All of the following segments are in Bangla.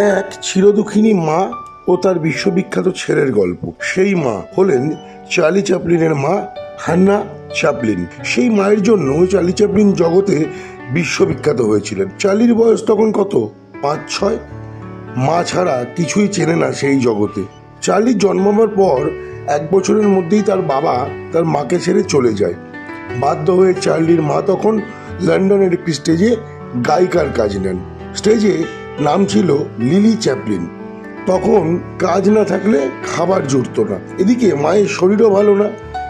এক চিরদুঃখিনী মা ও তার বিশ্ববিখ্যাত ছেলের গল্প। সেই মা হলেন চার্লি চ্যাপলিনের মা, হান্না চ্যাপলিন। সেই মায়ের জন্য চার্লি চ্যাপলিন জগতে বিশ্ববিখ্যাত হয়েছিলেন। চার্লির বয়স তখন কত, 5-6। মা ছাড়া কিছুই চেনে না সেই জগতে। চার্লির জন্মাবার পর 1 বছরের মধ্যেই তার বাবা তার মাকে ছেড়ে চলে যায়। বাধ্য হয়ে চার্লির মা তখন লন্ডনের একটি স্টেজে গায়িকার কাজ নেন। স্টেজে নাম ছিল লিলি চ্যাপলিন। তখন কাজ না থাকলে খাবার জুটত না। এদিকে মায়ের শরীরও ভালো না,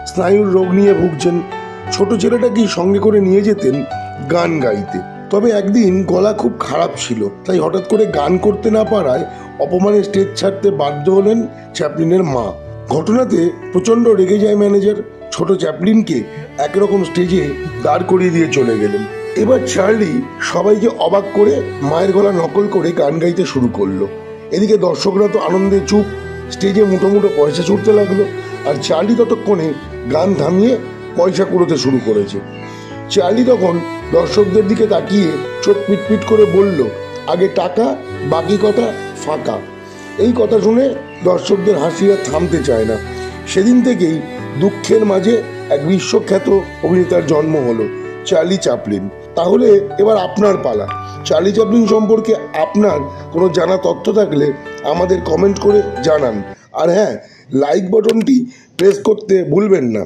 স্নায়ুর রোগ নিয়ে ভুগছেন। ছোট ছেলেটাকেই সঙ্গে করে নিয়ে যেতেন গান গাইতে। তবে একদিন গলা খুব খারাপ ছিল, তাই হঠাৎ করে গান করতে না পারায় অপমানে স্টেজ ছাড়তে বাধ্য হলেন চ্যাপলিনের মা। ঘটনাতে প্রচন্ড রেগে যায় ম্যানেজার। ছোট চ্যাপলিনকে একরকম স্টেজে দাঁড় করিয়ে দিয়ে চলে গেলেন। এবার চার্লি সবাইকে অবাক করে মায়ের গলা নকল করে গান গাইতে শুরু করলো। এদিকে দর্শকরা তো আনন্দে চুপ। স্টেজে মুঠো মুঠো পয়সা ছুটতে লাগলো, আর চার্লি ততক্ষণে গান থামিয়ে পয়সা কুড়োতে শুরু করেছে। চার্লি তখন দর্শকদের দিকে তাকিয়ে চোখ পিটপিট করে বলল, আগে টাকা, বাকি কথা ফাঁকা। এই কথা শুনে দর্শকদের হাসি আর থামতে চায় না। সেদিন থেকেই দুঃখের মাঝে এক বিশ্বখ্যাত অভিনেতার জন্ম হলো, চার্লি চ্যাপলিন। তাহলে এবার আপনার পালা। চার্লি চ্যাপলিন সম্পর্কে আপনার কোনো জানা তথ্য থাকলে আমাদের কমেন্ট করে জানান। আর হ্যাঁ, লাইক বাটনটি প্রেস করতে ভুলবেন না।